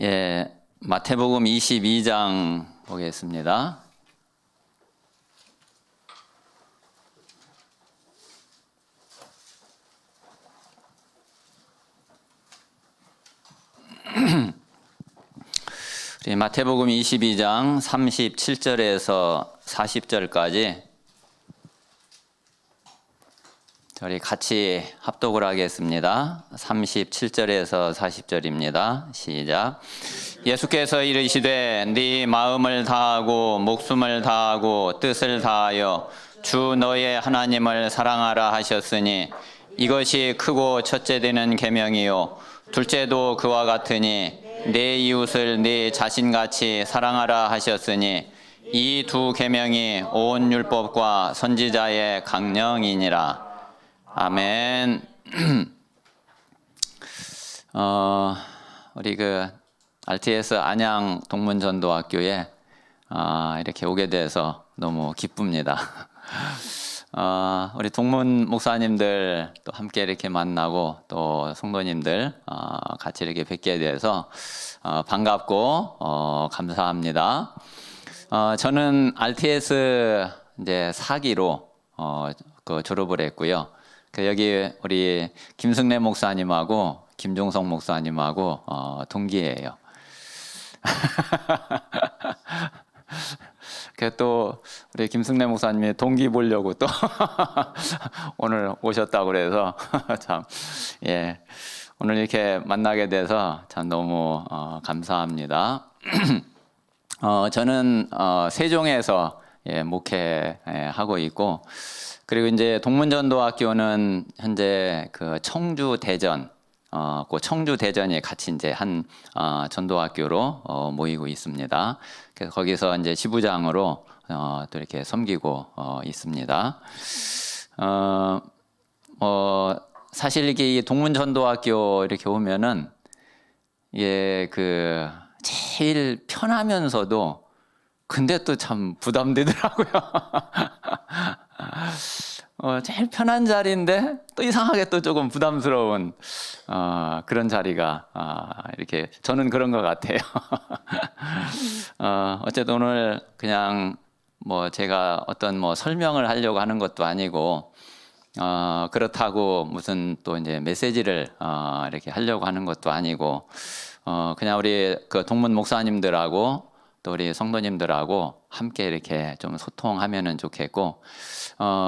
예, 마태복음 22장 보겠습니다. 우리 마태복음 22장 37절에서 40절까지 저희 같이 합독을 하겠습니다. 37절에서 40절입니다. 시작. 예수께서 이르시되 네 마음을 다하고 목숨을 다하고 뜻을 다하여 주 너의 하나님을 사랑하라 하셨으니 이것이 크고 첫째 되는 계명이요 둘째도 그와 같으니 내 이웃을 네 자신같이 사랑하라 하셨으니 이 두 계명이 온 율법과 선지자의 강령이니라. 아멘. 우리 RTS 안양 동문전도학교에 이렇게 오게 돼서 너무 기쁩니다. 우리 동문 목사님들 또 함께 이렇게 만나고 또 성도님들 같이 이렇게 뵙게 돼서 반갑고 감사합니다. 저는 RTS 이제 4기로 졸업을 했고요. 여기 우리 김승래 목사님하고 김종성 목사님하고 동기예요. 또 우리 김승래 목사님이 동기 보려고 또 오늘 오셨다고 그래서 참 오늘 이렇게 만나게 돼서 참 너무 감사합니다. 저는 세종에서 목회하고 있고, 그리고 이제 동문전도학교는 현재 청주 대전, 청주 대전에 같이 이제 한 전도학교로 모이고 있습니다. 그래서 거기서 이제 지부장으로 또 이렇게 섬기고 있습니다. 사실 이게 이 동문전도학교 이렇게 오면은 제일 편하면서도 근데 또 참 부담되더라고요. 제일 편한 자리인데 또 이상하게 또 조금 부담스러운 그런 자리가 이렇게 저는 그런 것 같아요. 어쨌든 오늘 그냥 제가 어떤 설명을 하려고 하는 것도 아니고 그렇다고 무슨 또 이제 메시지를 이렇게 하려고 하는 것도 아니고 그냥 우리 동문 목사님들하고 또 우리 성도님들하고 함께 이렇게 좀 소통하면은 좋겠고,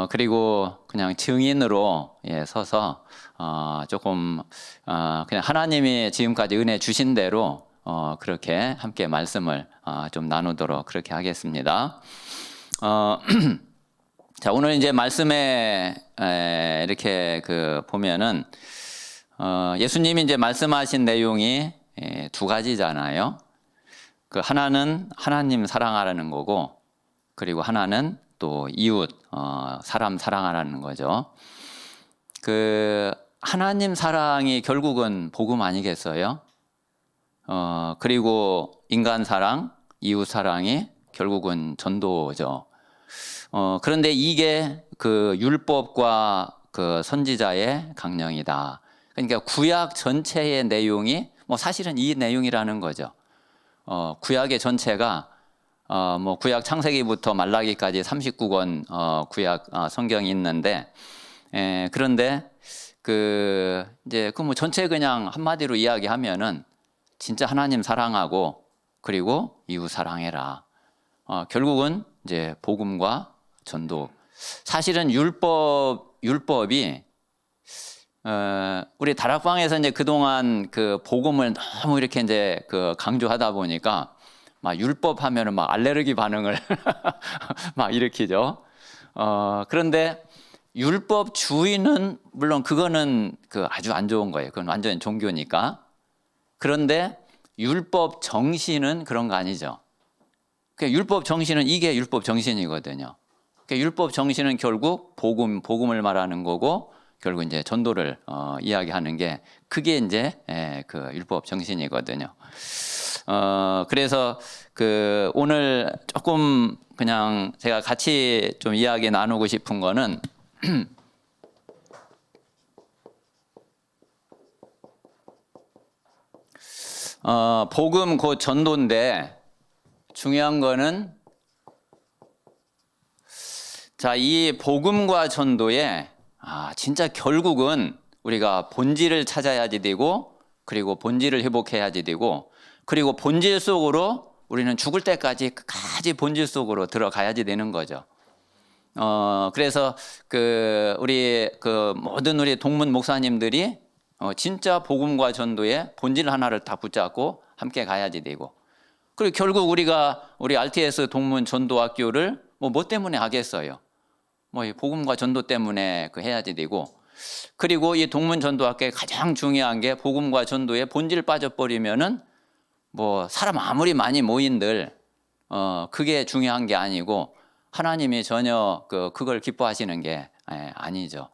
그리고 그냥 증인으로 서서 조금 그냥 하나님이 지금까지 은혜 주신 대로 그렇게 함께 말씀을 좀 나누도록 그렇게 하겠습니다. 자, 오늘 이제 말씀에 이렇게 보면은 예수님이 이제 말씀하신 내용이 두 가지잖아요. 하나는 하나님 사랑하라는 거고, 그리고 하나는 또 이웃 사람 사랑하라는 거죠. 하나님 사랑이 결국은 복음 아니겠어요? 그리고 인간 사랑, 이웃 사랑이 결국은 전도죠. 그런데 이게 율법과 선지자의 강령이다. 그러니까 구약 전체의 내용이 사실은 이 내용이라는 거죠. 구약의 전체가 구약 창세기부터 말라기까지 39권 구약 성경이 있는데, 그런데 이제 전체 그냥 한마디로 이야기하면은 진짜 하나님 사랑하고 그리고 이웃 사랑해라. 결국은 이제 복음과 전도. 사실은 율법이 우리 다락방에서 이제 그동안 복음을 너무 이렇게 이제 강조하다 보니까 율법 하면은 알레르기 반응을 막 일으키죠. 그런데 율법 주의는 물론 그거는 아주 안 좋은 거예요. 그건 완전히 종교니까. 그런데 율법 정신은 그런 거 아니죠. 율법 정신은 이게 율법 정신이거든요. 율법 정신은 결국 복음을 말하는 거고, 결국 이제 전도를 이야기하는 게 그게 이제 율법 정신이거든요. 그래서 오늘 조금 그냥 제가 같이 좀 이야기 나누고 싶은 거는 복음 곧 전도인데 중요한 거는 자, 이 복음과 전도에 진짜 결국은 우리가 본질을 찾아야지 되고 그리고 본질을 회복해야지 되고 그리고 본질 속으로 우리는 죽을 때까지 끝까지 본질 속으로 들어가야지 되는 거죠. 그래서 우리 모든 우리 동문 목사님들이 진짜 복음과 전도의 본질 하나를 다 붙잡고 함께 가야지 되고 그리고 결국 우리 RTS 동문 전도학교를 뭐 때문에 하겠어요? 이 복음과 전도 때문에 해야지 되고 그리고 이 동문 전도학교의 가장 중요한 게 복음과 전도의 본질 빠져버리면은 사람 아무리 많이 모인들 그게 중요한 게 아니고 하나님이 전혀 그걸 기뻐하시는 게 아니죠.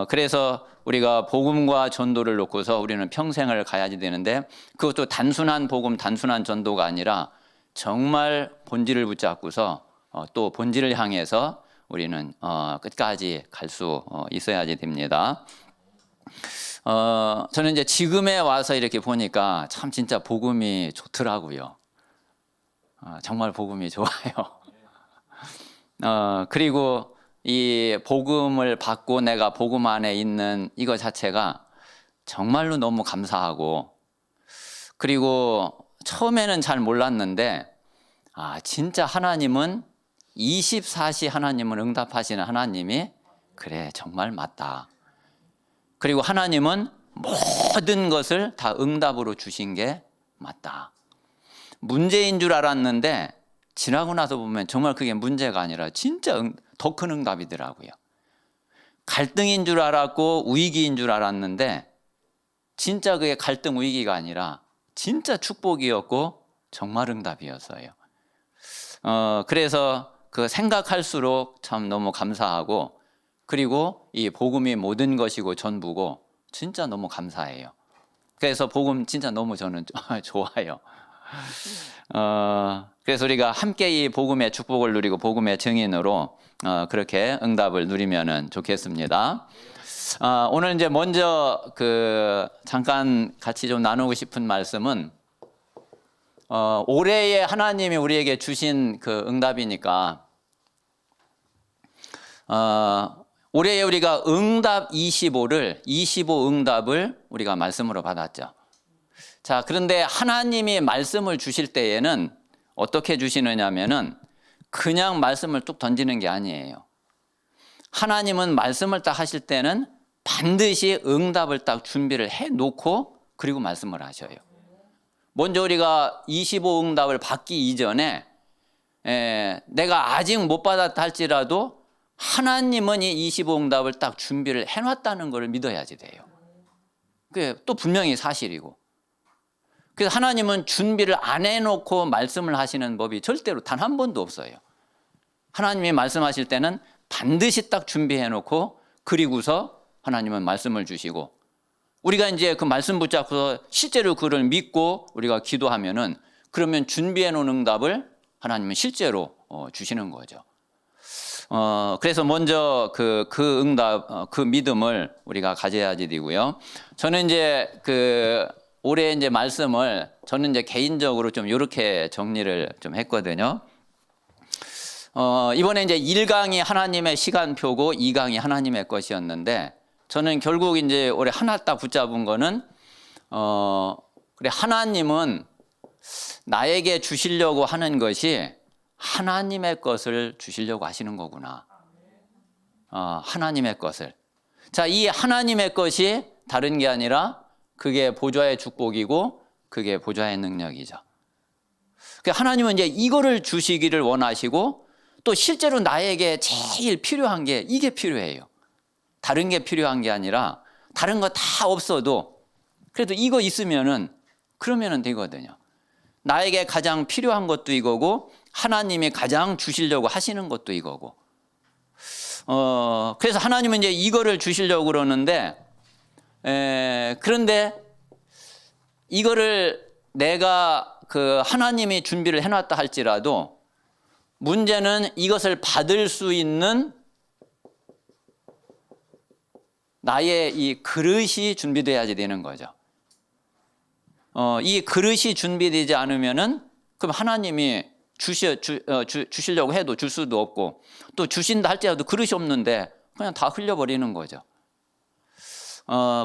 그래서 우리가 복음과 전도를 놓고서 우리는 평생을 가야지 되는데 그것도 단순한 복음, 단순한 전도가 아니라 정말 본질을 붙잡고서 또 본질을 향해서 우리는 끝까지 갈 수 있어야지 됩니다. 저는 이제 지금에 와서 이렇게 보니까 참 진짜 복음이 좋더라고요. 정말 복음이 좋아요. 그리고 이 복음을 받고 내가 복음 안에 있는 이거 자체가 정말로 너무 감사하고 그리고 처음에는 잘 몰랐는데 진짜 하나님은 24시 하나님은 응답하시는 하나님이 그래 정말 맞다. 그리고 하나님은 모든 것을 다 응답으로 주신 게 맞다. 문제인 줄 알았는데 지나고 나서 보면 정말 그게 문제가 아니라 진짜 더 큰 응답이더라고요. 갈등인 줄 알았고 위기인 줄 알았는데 진짜 그게 갈등 위기가 아니라 진짜 축복이었고 정말 응답이었어요. 그래서 생각할수록 참 너무 감사하고 그리고 이 복음이 모든 것이고 전부고 진짜 너무 감사해요. 그래서 복음 진짜 너무 저는 좋아요. 그래서 우리가 함께 이 복음의 축복을 누리고 복음의 증인으로 그렇게 응답을 누리면 좋겠습니다. 오늘 이제 먼저 잠깐 같이 좀 나누고 싶은 말씀은 올해에 하나님이 우리에게 주신 응답이니까 올해에 우리가 응답 25 응답을 우리가 말씀으로 받았죠. 자, 그런데 하나님이 말씀을 주실 때에는 어떻게 주시느냐면은 그냥 말씀을 뚝 던지는 게 아니에요. 하나님은 말씀을 딱 하실 때는 반드시 응답을 딱 준비를 해 놓고 그리고 말씀을 하셔요. 먼저 우리가 25 응답을 받기 이전에 내가 아직 못 받았다 할지라도 하나님은 이 25 응답을 딱 준비를 해놨다는 걸 믿어야지 돼요. 그게 또 분명히 사실이고. 그래서 하나님은 준비를 안 해놓고 말씀을 하시는 법이 절대로 단 한 번도 없어요. 하나님이 말씀하실 때는 반드시 딱 준비해놓고 그리고서 하나님은 말씀을 주시고 우리가 이제 그 말씀 붙잡고서 실제로 그를 믿고 우리가 기도하면은 그러면 준비해놓은 응답을 하나님은 실제로 주시는 거죠. 그래서 먼저 그 응답, 그 믿음을 우리가 가져야지 되고요. 저는 이제 올해 이제 말씀을 저는 이제 개인적으로 좀 이렇게 정리를 좀 했거든요. 이번에 이제 1강이 하나님의 시간표고 2강이 하나님의 것이었는데 저는 결국 이제 올해 하나 딱 붙잡은 거는 그래 하나님은 나에게 주시려고 하는 것이 하나님의 것을 주시려고 하시는 거구나. 하나님의 것을. 자, 이 하나님의 것이 다른 게 아니라 그게 보좌의 축복이고 그게 보좌의 능력이죠. 하나님은 이제 이거를 주시기를 원하시고 또 실제로 나에게 제일 필요한 게 이게 필요해요. 다른 게 필요한 게 아니라 다른 거 다 없어도 그래도 이거 있으면은 그러면은 되거든요. 나에게 가장 필요한 것도 이거고 하나님이 가장 주시려고 하시는 것도 이거고. 그래서 하나님은 이제 이거를 주시려고 그러는데 그런데 이거를 내가 하나님이 준비를 해놨다 할지라도 문제는 이것을 받을 수 있는 나의 이 그릇이 준비돼야지 되는 거죠. 이 그릇이 준비되지 않으면은 그럼 하나님이 주시려고 해도 줄 수도 없고, 또 주신다 할지라도 그릇이 없는데 그냥 다 흘려버리는 거죠.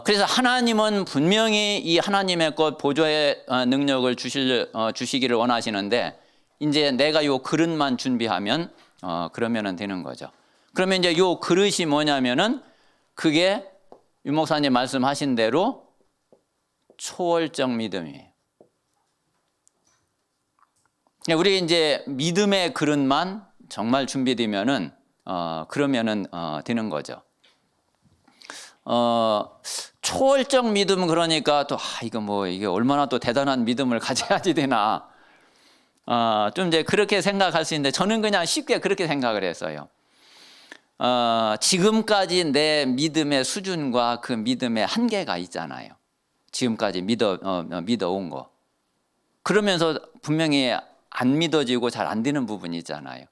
그래서 하나님은 분명히 이 하나님의 것 보좌의 능력을 주시기를 원하시는데, 이제 내가 요 그릇만 준비하면 그러면은 되는 거죠. 그러면 이제 요 그릇이 뭐냐면은 그게 유 목사님 말씀하신 대로 초월적 믿음이에요. 우리 이제 믿음의 그릇만 정말 준비되면은 그러면은 되는 거죠. 초월적 믿음, 그러니까 또 이게 얼마나 또 대단한 믿음을 가져야지 되나, 좀 이제 그렇게 생각할 수 있는데, 저는 그냥 쉽게 그렇게 생각을 했어요. 지금까지 내 믿음의 수준과 그 믿음의 한계가 있잖아요. 지금까지 믿어온 거. 그러면서 분명히 안 믿어지고 잘 안 되는 부분이 있잖아요.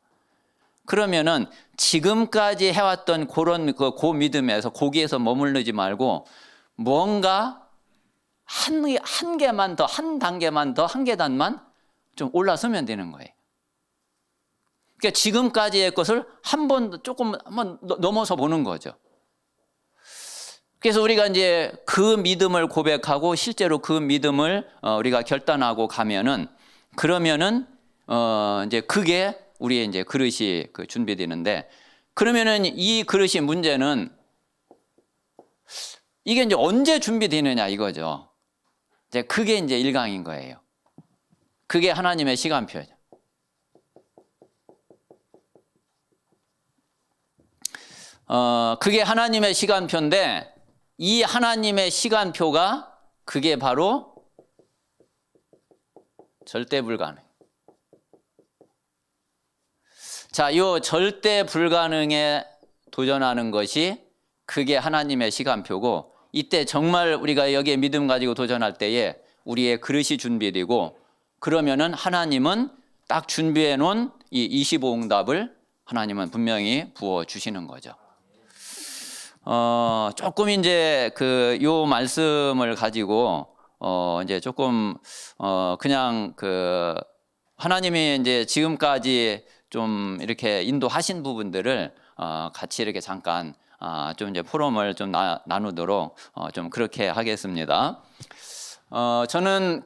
그러면은 지금까지 해왔던 그런 그 믿음에서, 거기에서 머무르지 말고 뭔가 한 개만 더, 한 단계만 더, 한 계단만 좀 올라서면 되는 거예요. 그러니까 지금까지의 것을 한번 넘어서 보는 거죠. 그래서 우리가 이제 그 믿음을 고백하고 실제로 그 믿음을 우리가 결단하고 가면은, 그러면은 이제 그게 우리의 이제 그릇이 준비되는데, 그러면은 이 그릇이 문제는 이게 이제 언제 준비되느냐 이거죠. 이제 그게 이제 일강인 거예요. 그게 하나님의 시간표죠. 그게 하나님의 시간표인데, 이 하나님의 시간표가 그게 바로 절대 불가능. 자, 이 절대 불가능에 도전하는 것이 그게 하나님의 시간표고, 이때 정말 우리가 여기에 믿음 가지고 도전할 때에 우리의 그릇이 준비되고, 그러면은 하나님은 딱 준비해 놓은 이 25응답을 하나님은 분명히 부어 주시는 거죠. 조금 이제 요 말씀을 가지고 이제 조금 그냥 하나님이 이제 지금까지 좀 이렇게 인도하신 부분들을 같이 이렇게 잠깐 좀 이제 포럼을 좀 나누도록 좀 그렇게 하겠습니다. 저는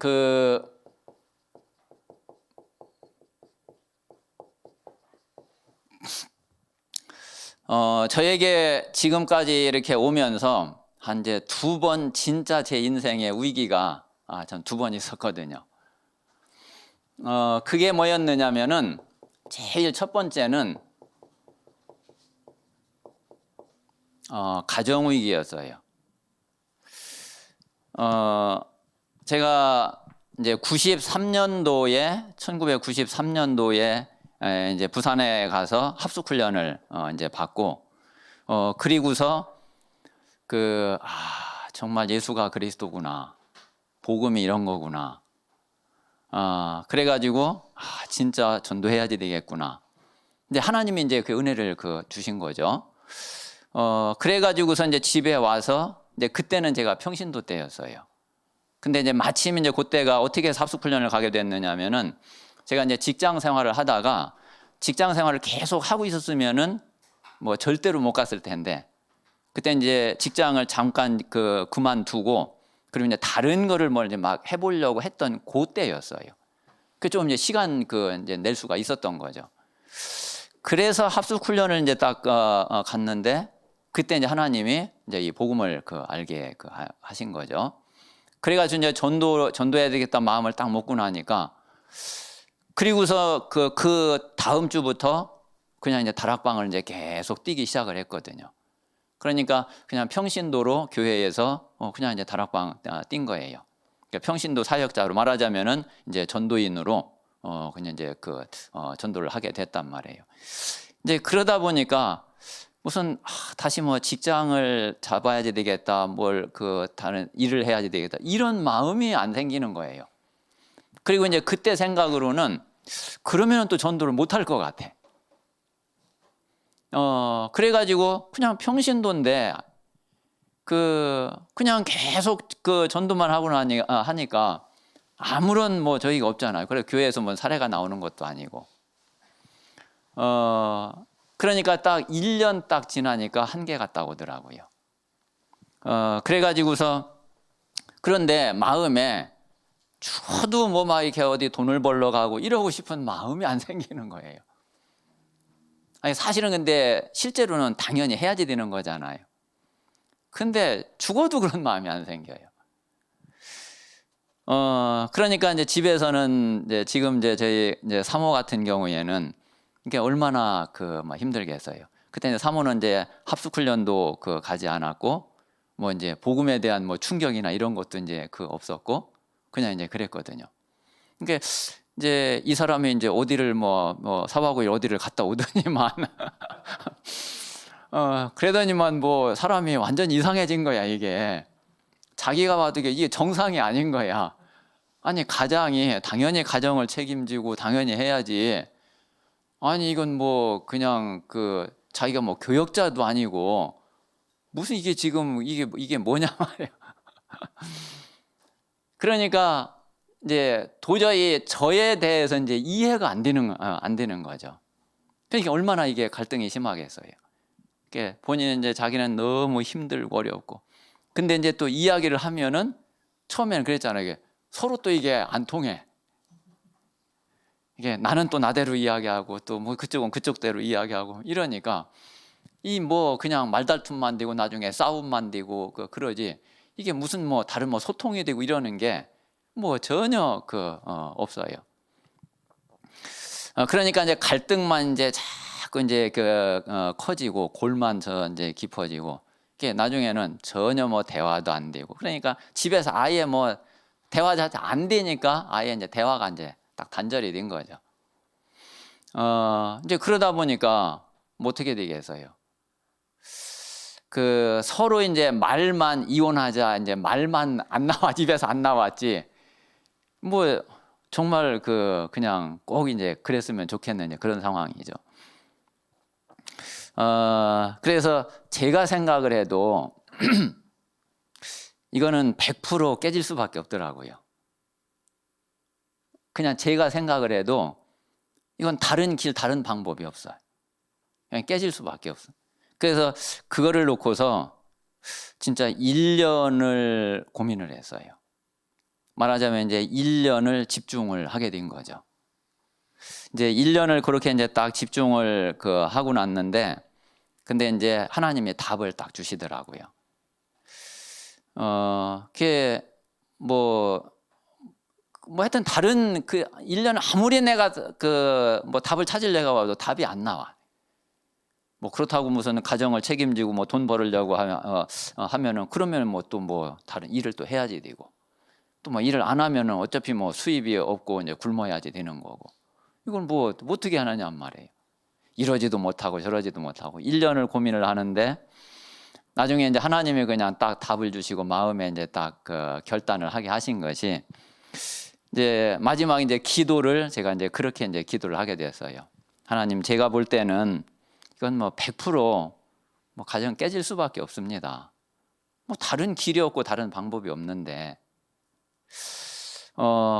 저에게 지금까지 이렇게 오면서 한 이제 2번 진짜 제 인생의 위기가 전 2번 있었거든요. 그게 뭐였느냐면은, 제일 첫 번째는 가정 위기였어요. 제가 이제 1993년도에 이제 부산에 가서 합숙 훈련을 이제 받고, 그리고서 정말 예수가 그리스도구나, 복음이 이런 거구나, 그래가지고 진짜 전도해야지 되겠구나. 근데 하나님이 이제 그 은혜를 주신 거죠. 그래가지고서 이제 집에 와서, 이제 그때는 제가 평신도 때였어요. 근데 이제 마침 이제 그때가 어떻게 해서 합숙 훈련을 가게 됐느냐면은, 제가 이제 직장 생활을 하다가, 직장 생활을 계속 하고 있었으면은 뭐 절대로 못 갔을 텐데, 그때 이제 직장을 잠깐 그만두고, 그리고 이제 다른 거를 이제 막 해보려고 했던 그때였어요. 좀 이제 시간 이제 낼 수가 있었던 거죠. 그래서 합숙 훈련을 이제 딱 갔는데, 그때 이제 하나님이 이제 이 복음을 알게 하신 거죠. 그래가지고 이제 전도해야 되겠다 마음을 딱 먹고 나니까, 그리고서 그 다음 주부터 그냥 이제 다락방을 이제 계속 뛰기 시작을 했거든요. 그러니까 그냥 평신도로 교회에서 그냥 이제 다락방 뛴 거예요. 그러니까 평신도 사역자로 말하자면은 이제 전도인으로 그냥 이제 전도를 하게 됐단 말이에요. 이제 그러다 보니까 무슨 다시 뭐 직장을 잡아야지 되겠다, 다른 일을 해야지 되겠다, 이런 마음이 안 생기는 거예요. 그리고 이제 그때 생각으로는 그러면 또 전도를 못 할 것 같아. 그래가지고 그냥 평신도인데 그냥 계속 전도만 하고 하니까 아무런 뭐 저희가 없잖아요. 그래 교회에서 뭐 사례가 나오는 것도 아니고. 그러니까 딱 1년 딱 지나니까 한계가 딱 오더라고요. 그래가지고서 그런데 마음에 죽어도 뭐 막 이렇게 어디 돈을 벌러 가고 이러고 싶은 마음이 안 생기는 거예요. 아니 사실은 근데 실제로는 당연히 해야지 되는 거잖아요. 근데 죽어도 그런 마음이 안 생겨요. 그러니까 이제 집에서는 이제 지금 이제 저희 이제 사모 같은 경우에는 이게 얼마나 그 막 힘들겠어요. 그때 이제 사모는 이제 합숙 훈련도 그 가지 않았고 뭐 이제 복음에 대한 뭐 충격이나 이런 것도 이제 그 없었고 그냥 이제 그랬거든요. 그러니까 이제 이 사람이 이제 어디를 뭐 4박 5일 어디를 갔다 오더니만 그러더니만 뭐 사람이 완전 이상해진 거야. 이게 자기가 봐도 이게 정상이 아닌 거야. 아니 가장이 당연히 가정을 책임지고 당연히 해야지. 아니 이건 뭐 그냥 그 자기가 뭐 교역자도 아니고 무슨 이게 지금 이게 뭐냐 말이에요. 그러니까 이제 도저히 저에 대해서 이제 이해가 안 되는 거죠. 그러니까 얼마나 이게 갈등이 심하겠어요. 그러니까 본인은 이제 자기는 너무 힘들고 어렵고, 근데 이제 또 이야기를 하면은 처음에는 그랬잖아요. 이게 서로 또 이게 안 통해. 이게 나는 또 나대로 이야기하고 또 뭐 그쪽은 그쪽대로 이야기하고 이러니까 이 뭐 그냥 말다툼만 되고 나중에 싸움만 되고 그러지 이게 무슨 뭐 다른 뭐 소통이 되고 이러는 게 뭐 전혀 없어요. 그러니까 이제 갈등만 이제 자꾸 이제 커지고 골만 이제 깊어지고 이게 나중에는 전혀 뭐 대화도 안 되고 그러니까 집에서 아예 뭐 대화 자체 안 되니까 아예 이제 대화가 이제 딱 단절이 된 거죠. 이제 그러다 보니까 뭐 어떻게 되겠어요? 그 서로 이제 말만 이혼하자 이제 말만 안 나와 집에서 안 나왔지 뭐 정말 그냥 꼭 이제 그랬으면 좋겠는 그런 상황이죠. 그래서 제가 생각을 해도 이거는 100% 깨질 수밖에 없더라고요. 그냥 제가 생각을 해도 이건 다른 길, 다른 방법이 없어요. 그냥 깨질 수밖에 없어요. 그래서 그거를 놓고서 진짜 1년을 고민을 했어요. 말하자면 이제 1년을 집중을 하게 된 거죠. 이제 1년을 그렇게 이제 딱 집중을 하고 났는데, 근데 이제 하나님의 답을 딱 주시더라고요. 그게 뭐 하여튼 다른 1년 아무리 내가 뭐 답을 찾으려고 해도 답이 안 나와. 뭐 그렇다고 무슨 가정을 책임지고 뭐 돈 벌으려고 하면은 그러면 뭐 또 뭐 다른 일을 또 해야지 되고 또 뭐 일을 안 하면은 어차피 뭐 수입이 없고 이제 굶어야지 되는 거고 이건 뭐 어떻게 하느냐 말이에요. 이러지도 못하고 저러지도 못하고 1년을 고민을 하는데 나중에 이제 하나님이 그냥 딱 답을 주시고 마음에 이제 딱 결단을 하게 하신 것이 이제 마지막 이제 기도를 제가 이제 그렇게 이제 기도를 하게 됐어요. 하나님 제가 볼 때는 이건 뭐 100% 뭐 가정 깨질 수밖에 없습니다. 뭐 다른 길이 없고 다른 방법이 없는데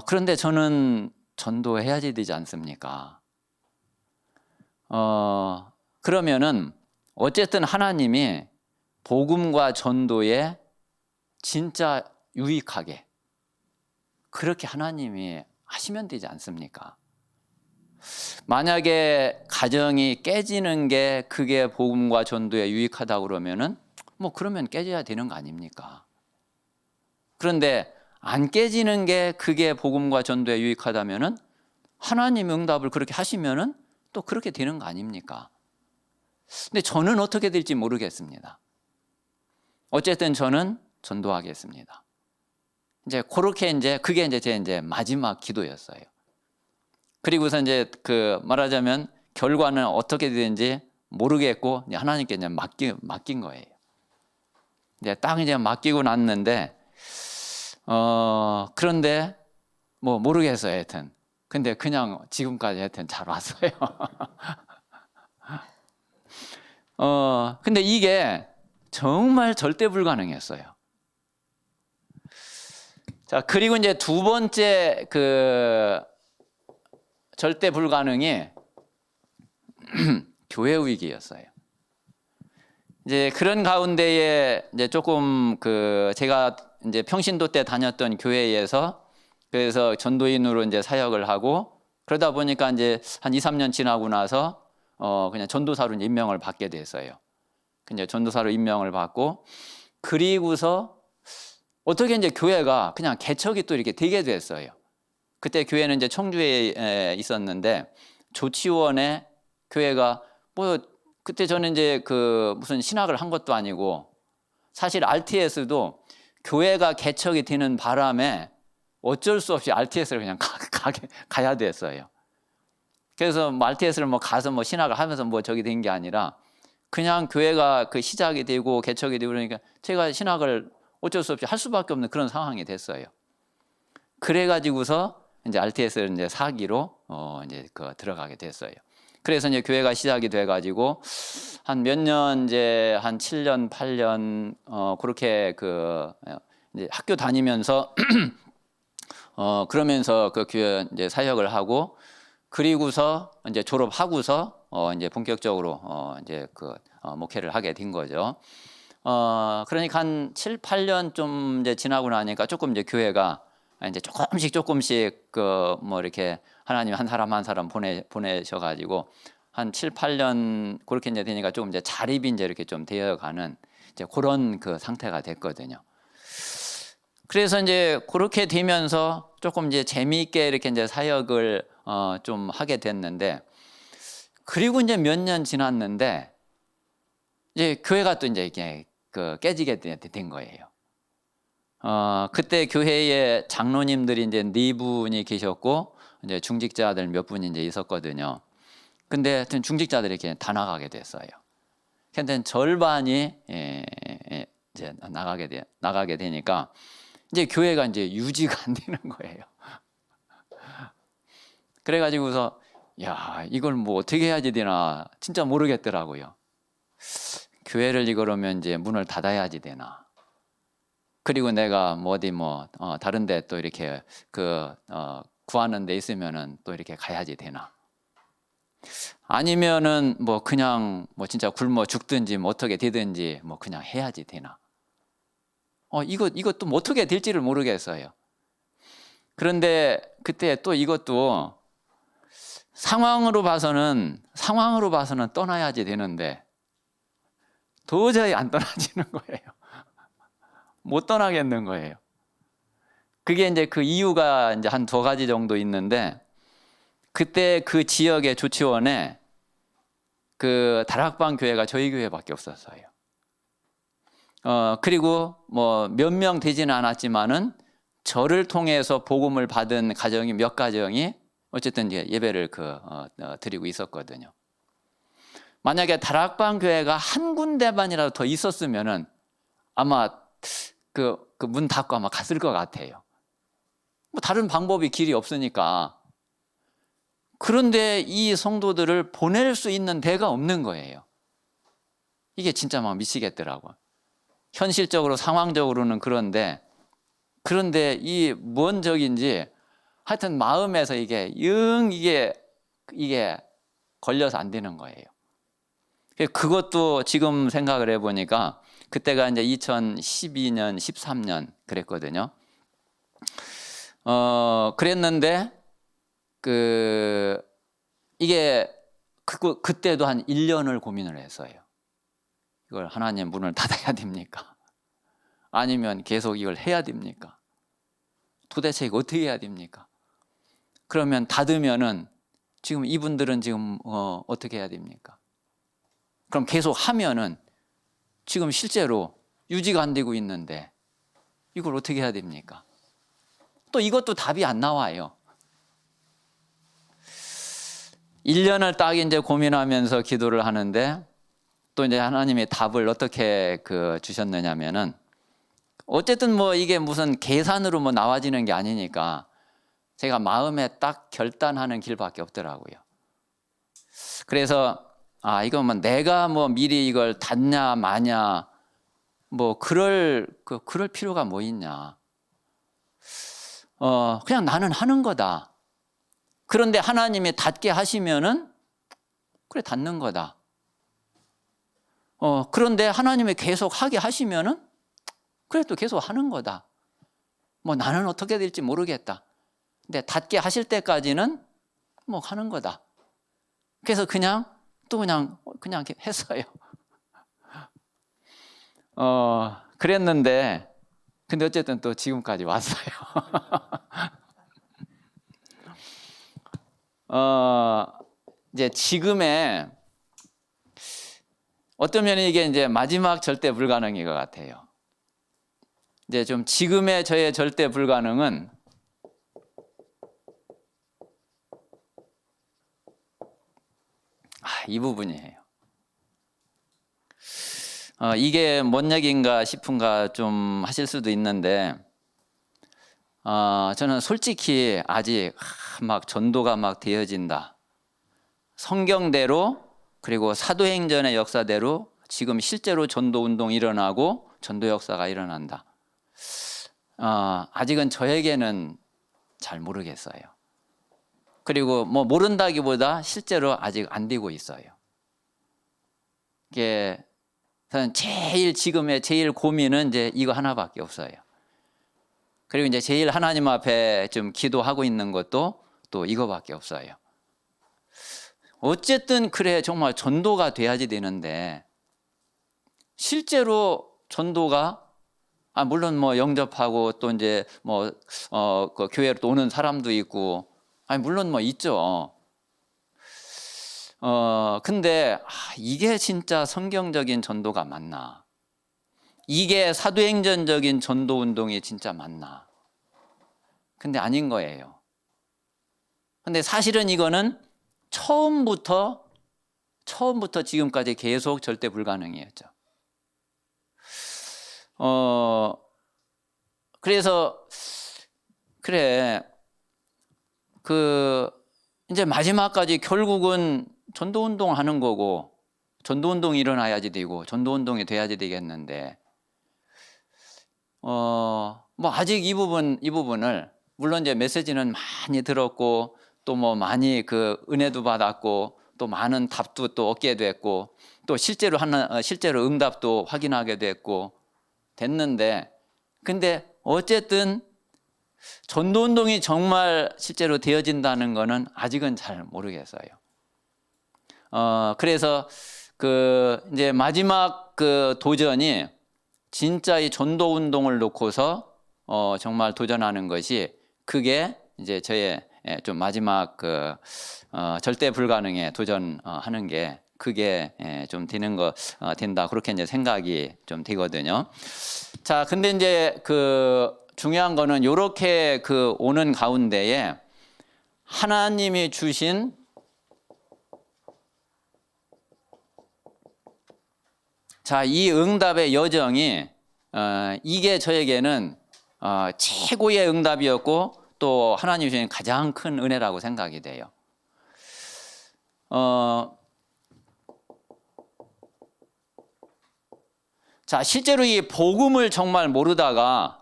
그런데 저는 전도해야지 되지 않습니까? 그러면은 어쨌든 하나님이 복음과 전도에 진짜 유익하게 그렇게 하나님이 하시면 되지 않습니까? 만약에 가정이 깨지는 게 그게 복음과 전도에 유익하다고 그러면은 뭐 그러면 깨져야 되는 거 아닙니까? 그런데 안 깨지는 게 그게 복음과 전도에 유익하다면은 하나님 응답을 그렇게 하시면은 또 그렇게 되는 거 아닙니까? 근데 저는 어떻게 될지 모르겠습니다. 어쨌든 저는 전도하겠습니다. 이제 그렇게 이제 그게 이제 제 이제 마지막 기도였어요. 그리고서 이제 말하자면 결과는 어떻게 되는지 모르겠고 이제 하나님께 이제 맡긴 거예요. 이제 딱 이제 맡기고 났는데 그런데 뭐 모르겠어요, 하여튼. 근데 그냥 지금까지 하여튼 잘 왔어요. 근데 이게 정말 절대 불가능했어요. 자, 그리고 이제 두 번째 그 절대 불가능이 교회 위기였어요. 이제 그런 가운데에 이제 조금 그 제가 이제 평신도 때 다녔던 교회에서 그래서 전도인으로 이제 사역을 하고 그러다 보니까 이제 한 2, 3년 지나고 나서 그냥 전도사로 임명을 받게 됐어요. 이제 전도사로 임명을 받고 그리고서 어떻게 이제 교회가 그냥 개척이 또 이렇게 되게 됐어요. 그때 교회는 이제 청주에 있었는데 조치원에 교회가 뭐 그때 저는 이제 그 무슨 신학을 한 것도 아니고 사실 RTS도 교회가 개척이 되는 바람에 어쩔 수 없이 RTS를 그냥 가야 됐어요. 그래서 뭐 RTS를 뭐 가서 뭐 신학을 하면서 뭐 저기 된 게 아니라 그냥 교회가 그 시작이 되고 개척이 되고 그러니까 제가 신학을 어쩔 수 없이 할 수밖에 없는 그런 상황이 됐어요. 그래가지고서 이제 RTS를 이제 사기로 이제 그 들어가게 됐어요. 그래서 이제 교회가 시작이 돼가지고 한 몇 년 이제 한 7년, 8년 그렇게 그 이제 학교 다니면서 그러면서 그 교회 이제 사역을 하고 그리고서 이제 졸업하고서 이제 본격적으로 이제 그 목회를 하게 된 거죠. 그러니까 한 7, 8년 좀 이제 지나고 나니까 조금 이제 교회가 이제 조금씩 그 뭐 이렇게 하나님 한 사람 한 사람 보내셔가지고 한 7, 8년 그렇게 이제 되니까 조금 이제 자립이 이제 이렇게 좀 되어가는 이제 그런 그 상태가 됐거든요. 그래서 이제 그렇게 되면서 조금 이제 재미있게 이렇게 이제 사역을 좀 하게 됐는데 그리고 이제 몇 년 지났는데 이제 교회가 또 이제 이게 그 깨지게 된 거예요. 그때 교회에 장로님들이 이제 4분이 계셨고 이제 중직자들 몇 분이 이제 있었거든요. 근데 하여튼 중직자들이 이렇게 다 나가게 됐어요. 근데 절반이 이제 나가게 되니까 이제 교회가 이제 유지가 안 되는 거예요. 그래가지고서 야 이걸 뭐 어떻게 해야지 되나 진짜 모르겠더라고요. 교회를 이거라면 이제 문을 닫아야지 되나. 그리고 내가 뭐 어디 뭐 다른데 또 이렇게 그 구하는 데 있으면은 또 이렇게 가야지 되나. 아니면은 뭐 그냥 뭐 진짜 굶어 죽든지 뭐 어떻게 되든지 뭐 그냥 해야지 되나. 이것도 뭐 어떻게 될지를 모르겠어요. 그런데 그때 또 이것도 상황으로 봐서는 떠나야지 되는데 도저히 안 떠나지는 거예요. 못 떠나겠는 거예요. 그게 이제 그 이유가 이제 한 2가지 정도 있는데 그때 그 지역의 조치원에 그 다락방 교회가 저희 교회밖에 없었어요. 그리고 뭐 몇 명 되지는 않았지만은 저를 통해서 복음을 받은 가정이 몇 가정이 어쨌든 이제 예배를 드리고 있었거든요. 만약에 다락방 교회가 한 군데만이라도 더 있었으면은 아마 그 문 닫고 아마 갔을 것 같아요. 뭐 다른 방법이 길이 없으니까. 그런데 이 성도들을 보낼 수 있는 데가 없는 거예요. 이게 진짜 막 미치겠더라고요. 현실적으로 상황적으로는 그런데 이 뭔 적인지 하여튼 마음에서 이게 걸려서 안 되는 거예요. 그것도 지금 생각을 해보니까 그때가 이제 2012년, 13년 그랬거든요. 그랬는데 그때도 한 1년을 고민을 했어요. 이걸 하나님 문을 닫아야 됩니까? 아니면 계속 이걸 해야 됩니까? 도대체 이거 어떻게 해야 됩니까? 그러면 닫으면은 지금 이분들은 지금 어떻게 해야 됩니까? 그럼 계속 하면은 지금 실제로 유지가 안 되고 있는데 이걸 어떻게 해야 됩니까? 또 이것도 답이 안 나와요. 1년을 딱 이제 고민하면서 기도를 하는데 또 이제 하나님의 답을 어떻게 주셨느냐면은 어쨌든 뭐 이게 무슨 계산으로 뭐 나와지는 게 아니니까 제가 마음에 딱 결단하는 길밖에 없더라고요. 그래서 이거 뭐 내가 뭐 미리 이걸 닫냐 마냐 뭐 그럴 필요가 뭐 있냐. 그냥 나는 하는 거다. 그런데 하나님이 닫게 하시면은 그래 닫는 거다. 그런데 하나님이 계속 하게 하시면은 그래 또 계속 하는 거다. 뭐 나는 어떻게 될지 모르겠다. 근데 닫게 하실 때까지는 뭐 하는 거다. 그래서 그냥 했어요. 그랬는데 근데 어쨌든 또 지금까지 왔어요. 이제 지금의 어떤 면에 이게 이제 마지막 절대 불가능인 것 같아요. 이제 좀 지금의 저의 절대 불가능은 이 부분이에요. 이게 뭔 얘기인가 싶은가 좀 하실 수도 있는데, 저는 솔직히 아직 막 전도가 막 되어진다. 성경대로 그리고 사도행전의 역사대로 지금 실제로 전도 운동이 일어나고 전도 역사가 일어난다. 아직은 저에게는 잘 모르겠어요. 그리고 뭐 모른다기보다 실제로 아직 안 되고 있어요. 이게 저는 지금의 제일 고민은 이제 이거 하나밖에 없어요. 그리고 이제 제일 하나님 앞에 좀 기도하고 있는 것도 또 이거밖에 없어요. 어쨌든 그래 정말 전도가 돼야지 되는데 실제로 전도가 물론 뭐 영접하고 또 이제 그 교회로 또 오는 사람도 있고 물론 뭐 있죠. 근데 이게 진짜 성경적인 전도가 맞나? 이게 사도행전적인 전도 운동이 진짜 맞나? 근데 아닌 거예요. 근데 사실은 이거는 처음부터 지금까지 계속 절대 불가능이었죠. 그래서 그래 이제 마지막까지 결국은 전도 운동 하는 거고 전도 운동이 일어나야지 되고 전도 운동이 돼야지 되겠는데 뭐 아직 이 부분을 물론 이제 메시지는 많이 들었고 또 뭐 많이 그 은혜도 받았고 또 많은 답도 또 얻게 됐고 또 실제로 응답도 확인하게 됐는데 근데 어쨌든 전도 운동이 정말 실제로 되어진다는 거는 아직은 잘 모르겠어요. 그래서 이제 마지막 도전이 진짜 이 전도 운동을 놓고서 정말 도전하는 것이 그게 이제 저의 좀 마지막 절대 불가능에 도전하는 게 그게 좀 된다 그렇게 이제 생각이 좀 되거든요. 자, 근데 이제 중요한 거는 이렇게 오는 가운데에 하나님이 주신 이 응답의 여정이 이게 저에게는 최고의 응답이었고 또 하나님이 주신 가장 큰 은혜라고 생각이 돼요. 실제로 이 복음을 정말 모르다가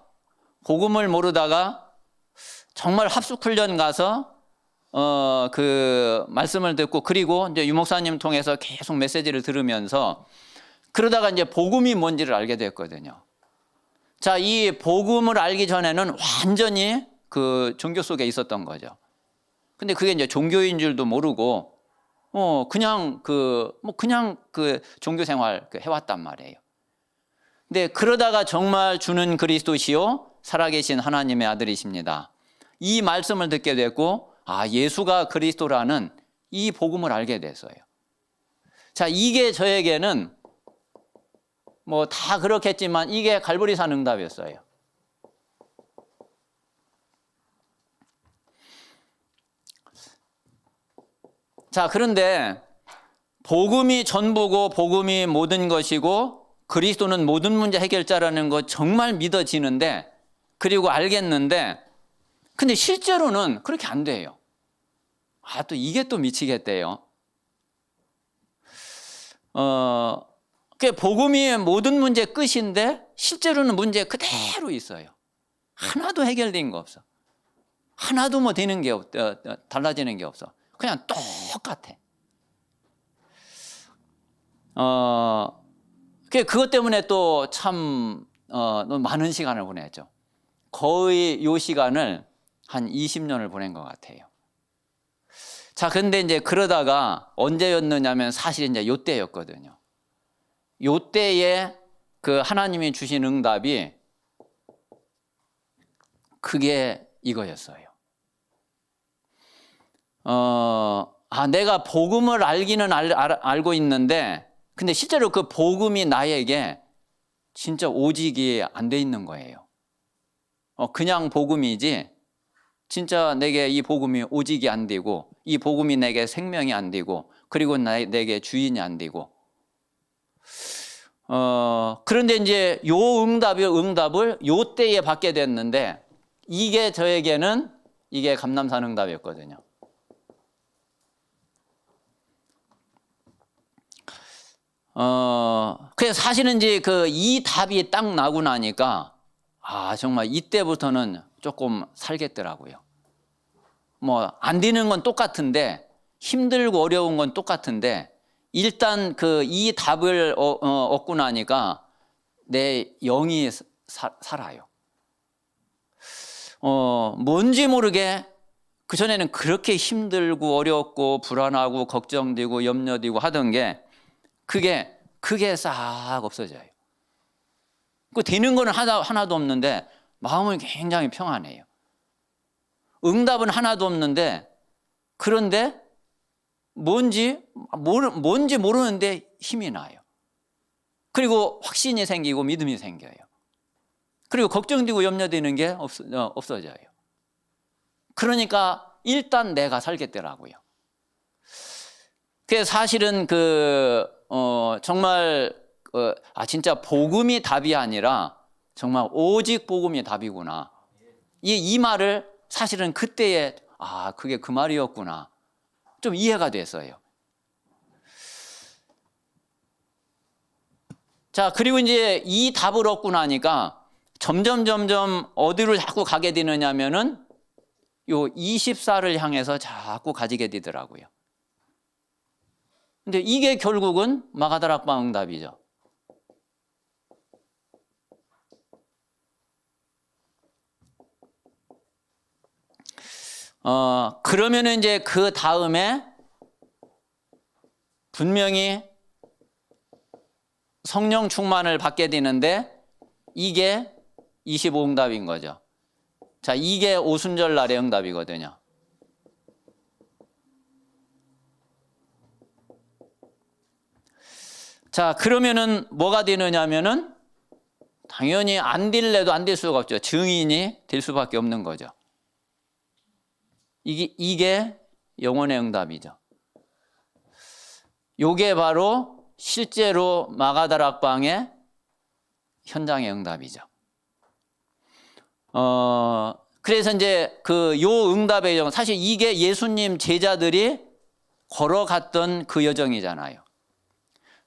정말 합숙훈련 가서 말씀을 듣고 그리고 이제 유 목사님 통해서 계속 메시지를 들으면서 그러다가 이제 복음이 뭔지를 알게 됐거든요. 이 복음을 알기 전에는 완전히 종교 속에 있었던 거죠. 근데 그게 이제 종교인 줄도 모르고 그냥 종교 생활 해왔단 말이에요. 근데 그러다가 정말 주는 그리스도시요 살아계신 하나님의 아들이십니다. 이 말씀을 듣게 됐고 예수가 그리스도라는 이 복음을 알게 됐어요. 이게 저에게는 뭐 다 그렇겠지만 이게 갈보리산 응답이었어요. 그런데 복음이 전부고 복음이 모든 것이고 그리스도는 모든 문제 해결자라는 거 정말 믿어지는데 그리고 알겠는데 근데 실제로는 그렇게 안 돼요. 또 이게 또 미치겠대요. 복음이 모든 문제 끝인데 실제로는 문제 그대로 있어요. 하나도 해결된 거 없어. 하나도 뭐 되는 게 달라지는 게 없어. 그냥 똑같아. 그것 때문에 또 참 많은 시간을 보냈죠. 거의 요 시간을 한 20년을 보낸 것 같아요. 자, 근데 이제 그러다가 언제였느냐면 사실 이제 요 때였거든요. 요 때에 그 하나님이 주신 응답이 그게 이거였어요. 내가 복음을 알기는 알고 있는데, 근데 실제로 그 복음이 나에게 진짜 오직이 안 돼 있는 거예요. 그냥 복음이지, 진짜 내게 이 복음이 오직이 안 되고, 이 복음이 내게 생명이 안 되고, 그리고 내게 주인이 안 되고. 그런데 이제 요 응답을 요 때에 받게 됐는데, 이게 저에게는 이게 감남산 응답이었거든요. 그래서 사실은 이제 이 답이 딱 나고 나니까, 정말 이때부터는 조금 살겠더라고요. 뭐, 안 되는 건 똑같은데, 힘들고 어려운 건 똑같은데, 일단 이 답을 얻고 나니까 내 영이 살아요. 뭔지 모르게 그전에는 그렇게 힘들고 어렵고 불안하고 걱정되고 염려되고 하던 게 그게 싹 없어져요. 되는 거는 하나도 없는데 마음은 굉장히 평안해요. 응답은 하나도 없는데, 그런데 뭔지 모르는데 힘이 나요. 그리고 확신이 생기고 믿음이 생겨요. 그리고 걱정되고 염려되는 게 없어져요. 그러니까 일단 내가 살겠더라고요. 그래서 사실은 정말 진짜 복음이 답이 아니라 정말 오직 복음이 답이구나. 이 말을 사실은 그때에 그게 그 말이었구나. 좀 이해가 됐어요. 자, 그리고 이제 이 답을 얻고 나니까 점점 어디로 자꾸 가게 되느냐면은 요 24를 향해서 자꾸 가지게 되더라고요. 근데 이게 결국은 마가다락방 응답이죠. 그러면은 이제 그 다음에 분명히 성령 충만을 받게 되는데, 이게 25응답인 거죠. 자, 이게 오순절 날의 응답이거든요. 자, 그러면은 뭐가 되느냐면은 당연히 안 될래도 안 될 수가 없죠. 증인이 될 수밖에 없는 거죠. 이게 영혼의 응답이죠. 요게 바로 실제로 마가다락방의 현장의 응답이죠. 그래서 이제 요 응답의 여정, 사실 이게 예수님 제자들이 걸어갔던 그 여정이잖아요.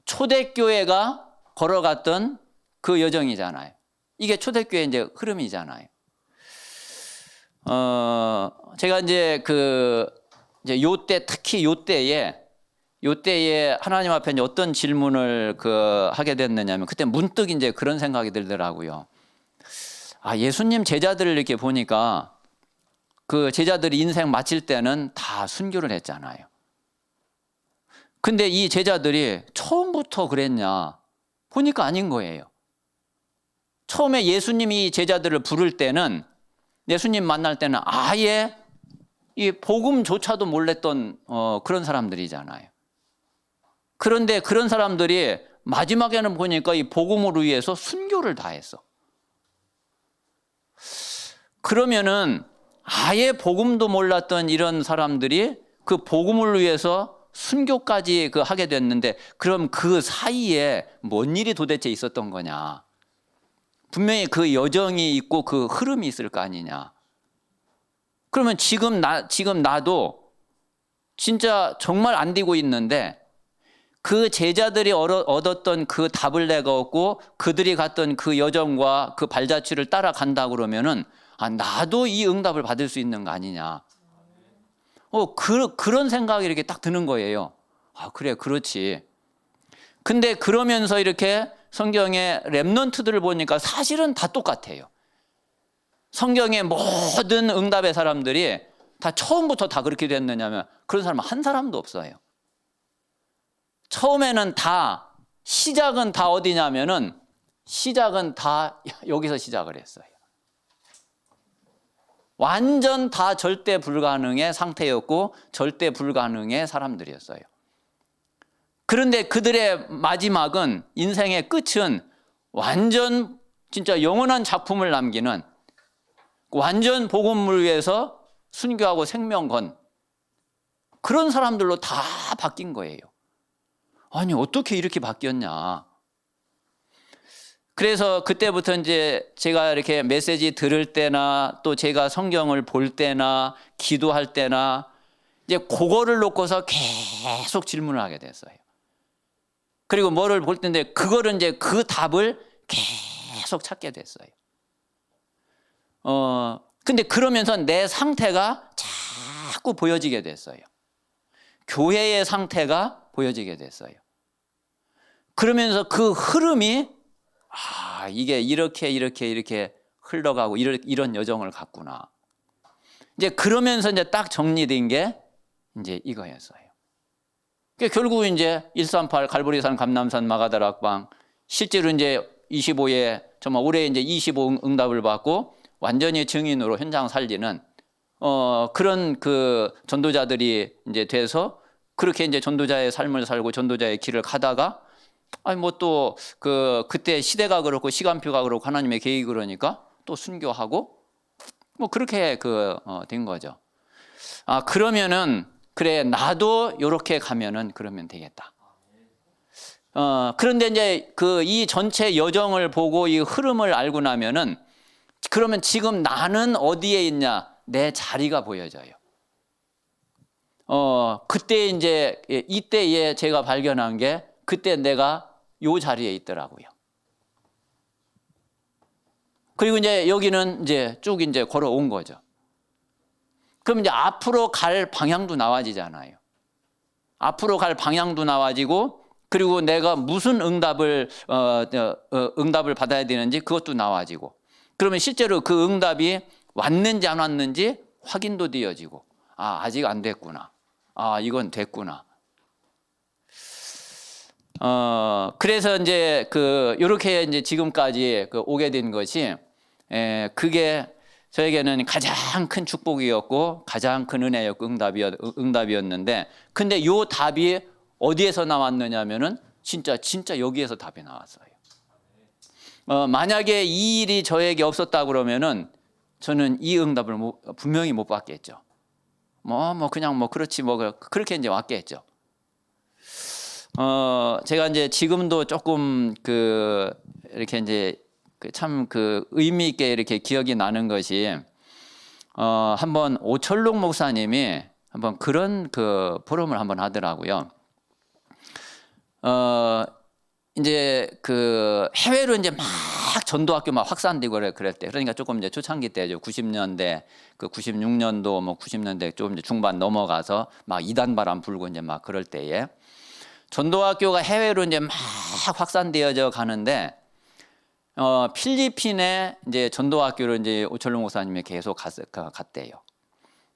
초대교회가 걸어갔던 그 여정이잖아요. 이게 초대교회 이제 흐름이잖아요. 제가 이제 요때, 특히 요때에 하나님 앞에 이제 어떤 질문을 하게 됐느냐면, 그때 문득 이제 그런 생각이 들더라고요. 예수님 제자들을 이렇게 보니까 그 제자들이 인생 마칠 때는 다 순교를 했잖아요. 근데 이 제자들이 처음부터 그랬냐? 보니까 아닌 거예요. 처음에 예수님이 제자들을 부를 때는, 예수님 만날 때는 아예 이 복음조차도 몰랐던 그런 사람들이잖아요. 그런데 그런 사람들이 마지막에는 보니까 이 복음을 위해서 순교를 다 했어. 그러면은 아예 복음도 몰랐던 이런 사람들이 그 복음을 위해서 순교까지 하게 됐는데, 그럼 그 사이에 뭔 일이 도대체 있었던 거냐? 분명히 그 여정이 있고 그 흐름이 있을 거 아니냐? 그러면 지금 나도 진짜 정말 안 되고 있는데, 그 제자들이 얻었던 그 답을 내가 얻고 그들이 갔던 그 여정과 그 발자취를 따라간다 그러면은 아, 나도 이 응답을 받을 수 있는 거 아니냐. 그런 생각이 이렇게 딱 드는 거예요. 아, 그래, 그렇지. 근데 그러면서 이렇게 성경의 렘넌트들을 보니까 사실은 다 똑같아요. 성경의 모든 응답의 사람들이 다 처음부터 다 그렇게 됐느냐면 그런 사람은 한 사람도 없어요. 처음에는 다 시작은 다 어디냐면은 시작은 다 여기서 시작을 했어요. 완전 다 절대 불가능의 상태였고 절대 불가능의 사람들이었어요. 그런데 그들의 마지막은, 인생의 끝은 완전 진짜 영원한 작품을 남기는, 완전 복음을 위해서 순교하고 생명 건 그런 사람들로 다 바뀐 거예요. 아니, 어떻게 이렇게 바뀌었냐. 그래서 그때부터 이제 제가 이렇게 메시지 들을 때나 또 제가 성경을 볼 때나 기도할 때나 이제 그거를 놓고서 계속 질문을 하게 됐어요. 그리고 뭐를 볼 텐데 그거를 이제 그 답을 계속 찾게 됐어요. 근데 그러면서 내 상태가 자꾸 보여지게 됐어요. 교회의 상태가 보여지게 됐어요. 그러면서 그 흐름이 이게 이렇게 흘러가고 이런 여정을 갔구나. 이제 그러면서 이제 딱 정리된 게 이제 이거였어요. 그러니까 결국 이제 138 갈보리산 감남산 마가다락방 실제로 이제 25에 정말 올해 이제 25 응답을 받고 완전히 증인으로 현장 살리는 그런 그 전도자들이 이제 돼서 그렇게 이제 전도자의 삶을 살고 전도자의 길을 가다가 뭐 또 그때 시대가 그렇고 시간표가 그렇고 하나님의 계획이 그러니까 또 순교하고 뭐 그렇게 된 거죠. 그러면은 그래, 나도 이렇게 가면은 그러면 되겠다. 그런데 이제 이 전체 여정을 보고 이 흐름을 알고 나면은 그러면 지금 나는 어디에 있냐? 내 자리가 보여져요. 그때 이제 이때에 제가 발견한 게 그때 내가 요 자리에 있더라고요. 그리고 이제 여기는 이제 쭉 이제 걸어온 거죠. 그럼 이제 앞으로 갈 방향도 나와지잖아요. 앞으로 갈 방향도 나와지고 그리고 내가 무슨 응답을 받아야 되는지 그것도 나와지고 그러면 실제로 그 응답이 왔는지 안 왔는지 확인도 되어지고 아직 안 됐구나. 이건 됐구나. 그래서 이제 요렇게 이제 지금까지 오게 된 것이 그게 저에게는 가장 큰 축복이었고 가장 큰 은혜였고 응답이었는데 근데 요 답이 어디에서 나왔느냐면은 진짜 여기에서 답이 나왔어요. 만약에 이 일이 저에게 없었다 그러면은 저는 이 응답을 분명히 못 받겠죠. 그냥 그렇지 그렇게 이제 왔겠죠. 제가 이제 지금도 조금 이렇게 이제 참 의미 있게 이렇게 기억이 나는 것이 한번 오철록 목사님이 한번 그런 포럼을 한번 하더라고요. 이제 해외로 이제 막 전도학교 막 확산되고 그럴 때 그러니까 조금 이제 초창기 때죠. 90년대 96년도 90년대 좀 이제 중반 넘어가서 막 이단 바람 불고 이제 막 그럴 때에 전도학교가 해외로 이제 막 확산되어져 가는데 필리핀에 이제 전도학교를 이제 오철록 목사님이 계속 갔대요.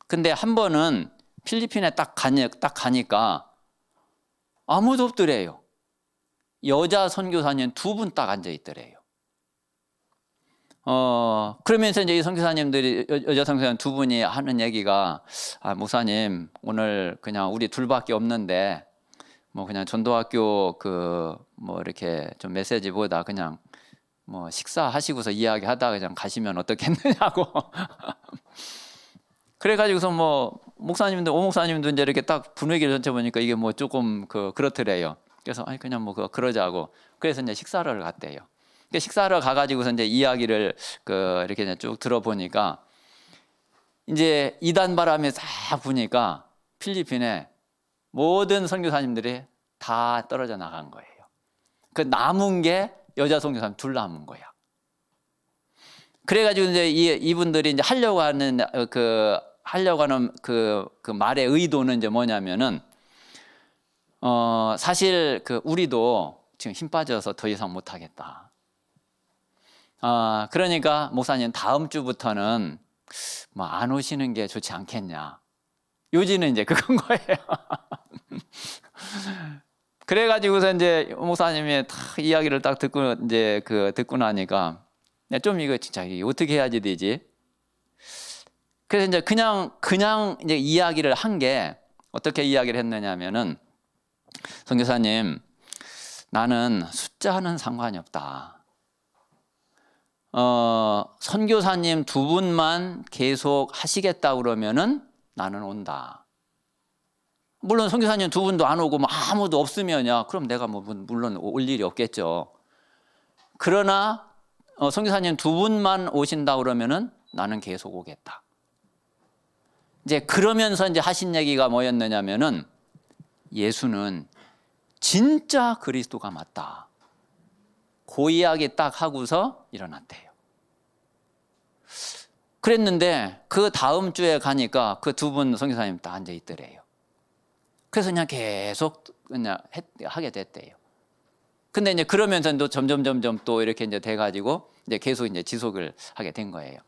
근데 한 번은 필리핀에 딱 가니까 아무도 없더래요. 여자 선교사님 2분 딱 앉아 있더래요. 그러면서 이제 이 선교사님들이 여자 선교사님 2분이 하는 얘기가 목사님 오늘 그냥 우리 둘밖에 없는데 그냥 전도학교 이렇게 좀 메시지보다 그냥 식사하시고서 이야기하다가 그냥 가시면 어떻겠느냐고. 그래가지고서 목사님도 오 목사님도 이제 이렇게 딱 분위기를 전체 보니까 이게 조금 그렇더래요. 그래서 그냥 그러자고. 그래서 이제 식사를 갔대요. 식사를 가가지고서 이제 이야기를 이렇게 이제 쭉 들어보니까 이제 이단 바람이 싹 부니까 필리핀에 모든 선교사님들이 다 떨어져 나간 거예요. 남은 게 여자 선교사님 2 남은 거야. 그래가지고 이제 이분들이 이제 하려고 하는 그 말의 의도는 이제 뭐냐면은 사실 우리도 지금 힘 빠져서 더 이상 못 하겠다. 그러니까 목사님 다음 주부터는 뭐 안 오시는 게 좋지 않겠냐. 요지는 이제 그건 거예요. 그래가지고서 이제 목사님이 딱 이야기를 딱 듣고 이제 듣고 나니까 좀 이거 진짜 어떻게 해야지 되지? 그래서 이제 그냥 이제 이야기를 한 게 어떻게 이야기를 했느냐면은 선교사님, 나는 숫자는 상관이 없다. 선교사님 두 분만 계속 하시겠다 그러면은 나는 온다. 물론 선교사님 두 분도 안 오고 뭐 아무도 없으면요, 그럼 내가 뭐 물론 올 일이 없겠죠. 그러나 선교사님 두 분만 오신다 그러면은 나는 계속 오겠다. 이제 그러면서 이제 하신 얘기가 뭐였느냐면은 예수는 진짜 그리스도가 맞다. 그 이야기 딱 하고서 일어났대요. 그랬는데 그 다음 주에 가니까 그 두 분 선교사님 딱 앉아 있더래요. 그래서 그냥 계속 그냥 하게 됐대요. 근데 이제 그러면서 또 점점 또 이렇게 이제 돼가지고 이제 계속 이제 지속을 하게 된 거예요.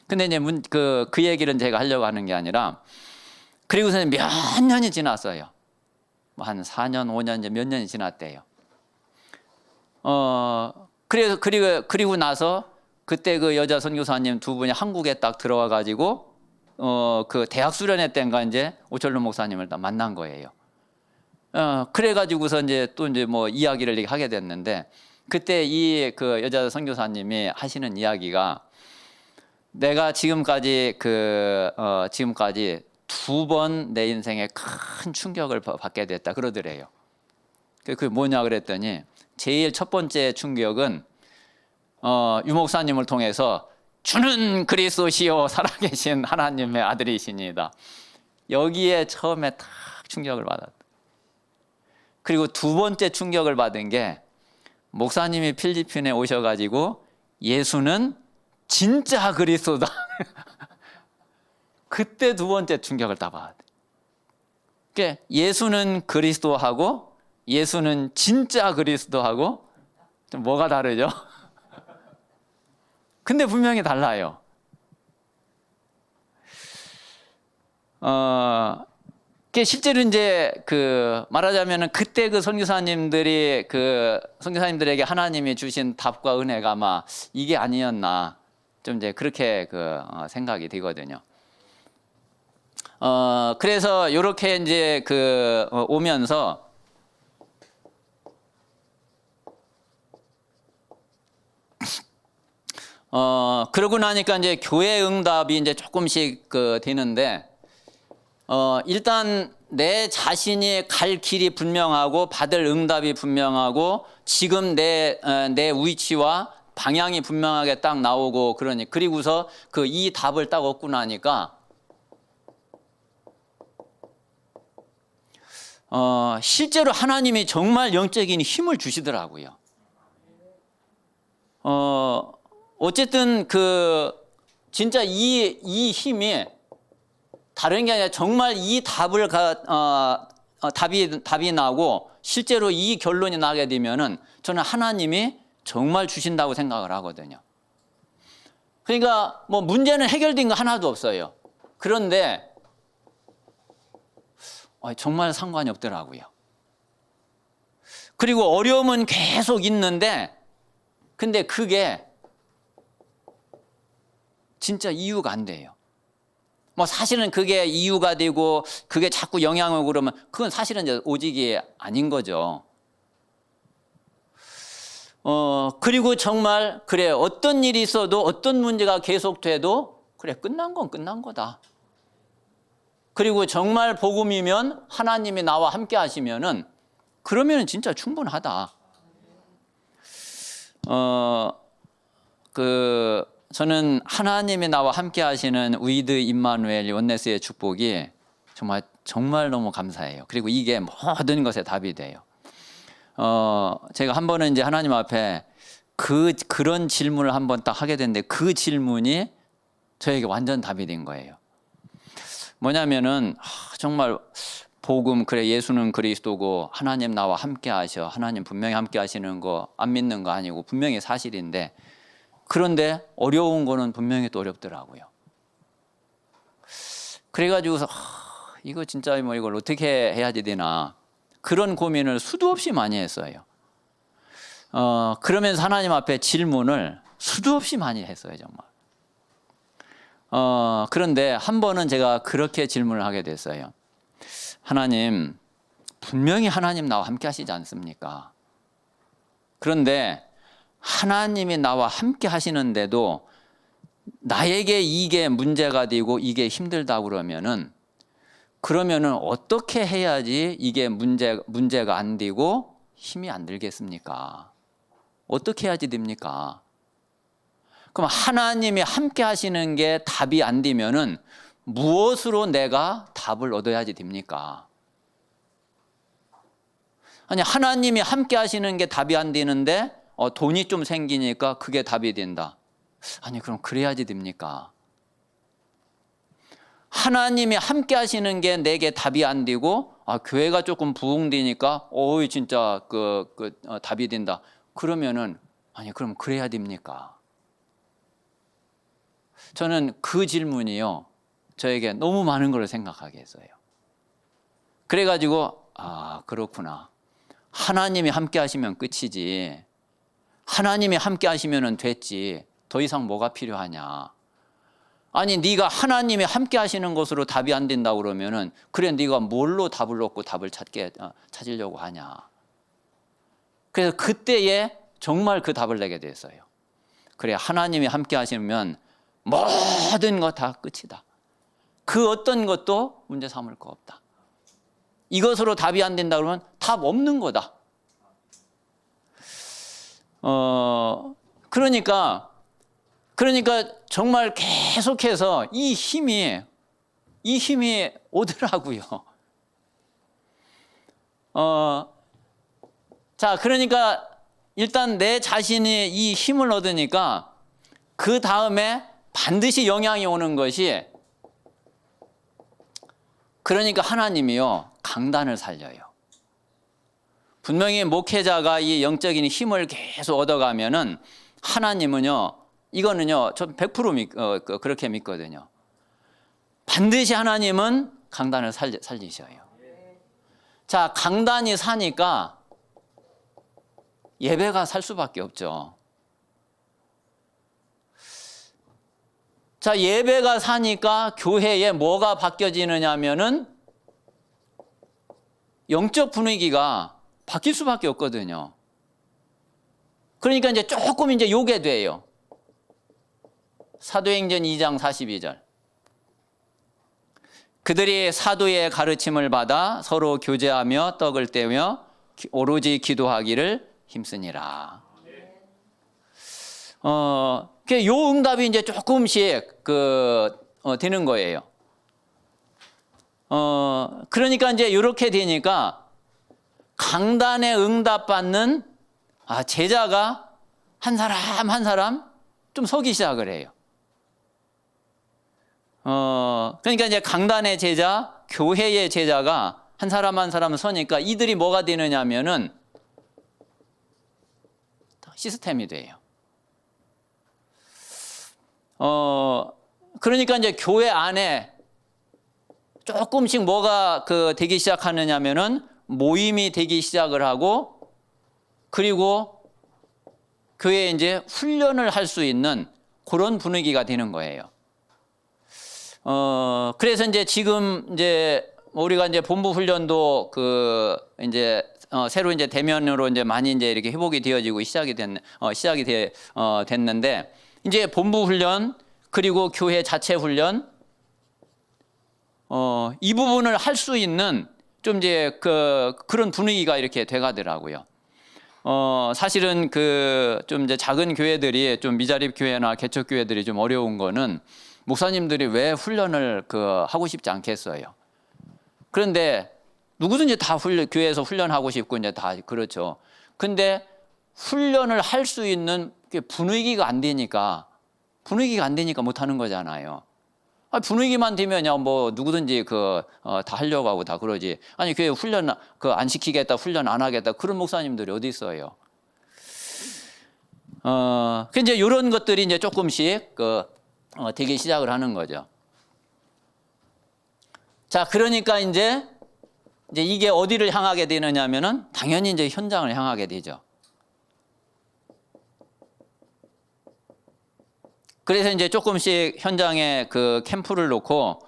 근데 이제 그 얘기는 제가 하려고 하는 게 아니라, 그리고서 몇 년이 지났어요. 한 4년, 5년 이제 몇 년이 지났대요. 그리고 나서 그때 그 여자 선교사님 두 분이 한국에 딱 들어와 가지고 그 대학 수련회 때인가 이제 오철로 목사님을 딱 만난 거예요. 그래 가지고서 이제 또 이제 뭐 이야기를 하게 됐는데, 그때 이 그 여자 선교사님이 하시는 이야기가, 내가 지금까지 지금까지 두 번 내 인생에 큰 충격을 받게 됐다 그러더래요. 그게 뭐냐 그랬더니, 제일 첫 번째 충격은 유 목사님을 통해서 주는 그리스도시요 살아계신 하나님의 아들이시니다. 여기에 처음에 딱 충격을 받았다. 그리고 두 번째 충격을 받은 게, 목사님이 필리핀에 오셔가지고 예수는 진짜 그리스도다. 그때 두 번째 충격을 다 받았대. 그러니까 예수는 그리스도하고 예수는 진짜 그리스도하고 좀 뭐가 다르죠? 근데 분명히 달라요. 실제로 이제 말하자면은 그때 그 선교사님들에게 하나님이 주신 답과 은혜가 아마 이게 아니었나, 좀 이제 그렇게 생각이 되거든요. 그래서 이렇게 이제 오면서 그러고 나니까 이제 교회 응답이 이제 조금씩 되는데, 일단 내 자신이 갈 길이 분명하고 받을 응답이 분명하고 지금 내 위치와 방향이 분명하게 딱 나오고, 그리고서 이 답을 딱 얻고 나니까 실제로 하나님이 정말 영적인 힘을 주시더라고요. 어쨌든 진짜 이 힘이 다른 게 아니라 정말 이 답이 나고 실제로 이 결론이 나게 되면은 저는 하나님이 정말 주신다고 생각을 하거든요. 그러니까 뭐 문제는 해결된 거 하나도 없어요. 그런데 정말 상관이 없더라고요. 그리고 어려움은 계속 있는데, 근데 그게 진짜 이유가 안 돼요. 뭐 사실은 그게 이유가 되고 그게 자꾸 영향을 그러면 그건 사실은 이제 오직이 아닌 거죠. 그리고 정말 그래, 어떤 일이 있어도 어떤 문제가 계속돼도 그래, 끝난 건 끝난 거다. 그리고 정말 복음이면 하나님이 나와 함께 하시면은 그러면은 진짜 충분하다. 저는 하나님이 나와 함께 하시는 위드 임마누엘 원네스의 축복이 정말 너무 감사해요. 그리고 이게 모든 것에 답이 돼요. 제가 한 번은 이제 하나님 앞에 그런 질문을 한번 딱 하게 됐는데 그 질문이 저에게 완전 답이 된 거예요. 뭐냐면은 정말 복음, 그래 예수는 그리스도고 하나님 나와 함께 하셔. 하나님 분명히 함께 하시는 거 안 믿는 거 아니고 분명히 사실인데, 그런데 어려운 거는 분명히 또 어렵더라고요. 그래가지고서 이거 진짜 뭐 이걸 어떻게 해야지 되나, 그런 고민을 수도 없이 많이 했어요. 그러면서 하나님 앞에 질문을 수도 없이 많이 했어요, 정말. 그런데 한 번은 제가 그렇게 질문을 하게 됐어요. 하나님, 분명히 하나님 나와 함께 하시지 않습니까? 그런데 하나님이 나와 함께 하시는데도 나에게 이게 문제가 되고 이게 힘들다 그러면은 어떻게 해야지 이게 문제가 안 되고 힘이 안 들겠습니까? 어떻게 해야지 됩니까? 그럼 하나님이 함께 하시는 게 답이 안 되면은 무엇으로 내가 답을 얻어야지 됩니까? 아니, 하나님이 함께 하시는 게 답이 안 되는데 돈이 좀 생기니까 그게 답이 된다. 아니, 그럼 그래야지 됩니까? 하나님이 함께 하시는 게 내게 답이 안 되고 교회가 조금 부흥되니까 진짜 답이 된다. 그러면은 아니, 그럼 그래야 됩니까? 저는 그 질문이요, 저에게 너무 많은 걸 생각하게 했어요. 그래가지고 그렇구나. 하나님이 함께 하시면 끝이지. 하나님이 함께 하시면 됐지. 더 이상 뭐가 필요하냐. 아니, 네가 하나님이 함께 하시는 것으로 답이 안 된다 그러면은 그래, 네가 뭘로 답을 얻고 답을 찾으려고 하냐. 그래서 그때에 정말 그 답을 내게 됐어요. 그래, 하나님이 함께 하시면 모든 거 다 끝이다. 그 어떤 것도 문제 삼을 거 없다. 이것으로 답이 안 된다 그러면 답 없는 거다. 그러니까 정말 계속해서 이 힘이 오더라고요. 자, 그러니까 일단 내 자신이 이 힘을 얻으니까 그 다음에 반드시 영향이 오는 것이, 그러니까 하나님이요, 강단을 살려요. 분명히 목회자가 이 영적인 힘을 계속 얻어가면은 하나님은요, 이거는요, 저 100% 그렇게 믿거든요. 반드시 하나님은 강단을 살리셔요. 자, 강단이 사니까 예배가 살 수밖에 없죠. 자, 예배가 사니까 교회에 뭐가 바뀌어지느냐 하면은 영적 분위기가 바뀔 수밖에 없거든요. 그러니까 이제 조금 요게 돼요. 사도행전 2장 42절. 그들이 사도의 가르침을 받아 서로 교제하며 떡을 떼며 오로지 기도하기를 힘쓰니라. 요 응답이 이제 조금씩 되는 거예요. 그러니까 이제 이렇게 되니까 강단에 응답받는 제자가 한 사람 좀 서기 시작을 해요. 그러니까 이제 강단의 제자, 교회의 제자가 한 사람 서니까 이들이 뭐가 되느냐면은 시스템이 돼요. 그러니까 이제 교회 안에 조금씩 뭐가 되기 시작하느냐면은 모임이 되기 시작을 하고, 그리고 교회에 이제 훈련을 할 수 있는 그런 분위기가 되는 거예요. 그래서 이제 지금 이제 우리가 이제 본부 훈련도 새로 이제 대면으로 이제 많이 이제 이렇게 회복이 되어지고 시작이 됐는데, 이제 본부 훈련 그리고 교회 자체 훈련, 이 부분을 할 수 있는 좀 이제 그런 분위기가 이렇게 돼가더라고요. 사실은 좀 이제 작은 교회들이, 좀 미자립 교회나 개척 교회들이 좀 어려운 거는 목사님들이 왜 훈련을 하고 싶지 않겠어요. 그런데 누구든지 다 교회에서 훈련하고 싶고 이제 다 그렇죠. 근데 훈련을 할 수 있는 분위기가 안 되니까 못 하는 거잖아요. 분위기만 되면요, 뭐 누구든지 다 하려고 하고 다 그러지. 아니 교회 훈련 안 시키겠다, 훈련 안 하겠다 그런 목사님들이 어디 있어요? 이제 이런 것들이 이제 조금씩 되기 시작을 하는 거죠. 자, 그러니까 이제 이게 어디를 향하게 되느냐면은 당연히 이제 현장을 향하게 되죠. 그래서 이제 조금씩 현장에 캠프를 놓고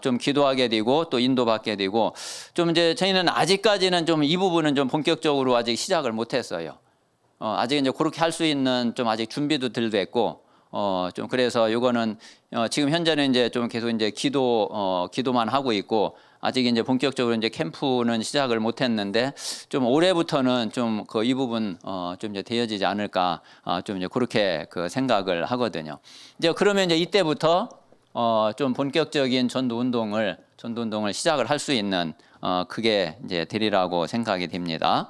좀 기도하게 되고 또 인도받게 되고 좀 이제 저희는 아직까지는 좀 이 부분은 좀 본격적으로 아직 시작을 못했어요. 아직 이제 그렇게 할 수 있는 좀 아직 준비도 덜 됐고 좀 그래서 요거는 지금 현재는 이제 좀 계속 이제 기도만 하고 있고 아직 이제 본격적으로 이제 캠프는 시작을 못했는데 좀 올해부터는 좀 이 부분 좀 이제 되어지지 않을까 좀 이제 그렇게 생각을 하거든요. 이제 그러면 이제 이때부터 좀 본격적인 전도 운동을 시작을 할 수 있는 그게 이제 되리라고 생각이 됩니다.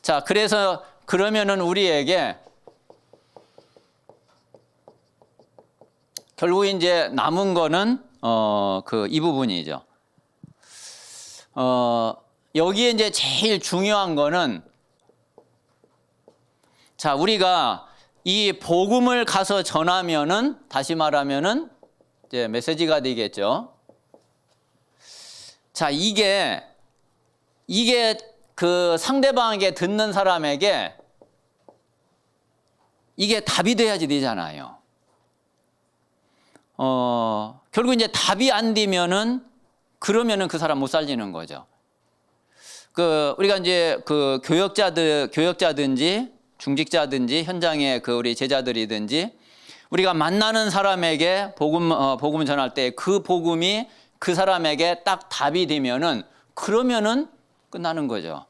자, 그래서 그러면은 우리에게 결국 이제 남은 거는 이 부분이죠. 여기에 이제 제일 중요한 거는 자, 우리가 이 복음을 가서 전하면은 다시 말하면은 이제 메시지가 되겠죠. 자, 이게 상대방에게 듣는 사람에게 이게 답이 돼야지 되잖아요. 결국 이제 답이 안 되면은 그러면은 그 사람 못 살리는 거죠. 우리가 이제 교역자든지 중직자든지 현장의 우리 제자들이든지 우리가 만나는 사람에게 복음 전할 때 그 복음이 그 사람에게 딱 답이 되면은 그러면은 끝나는 거죠.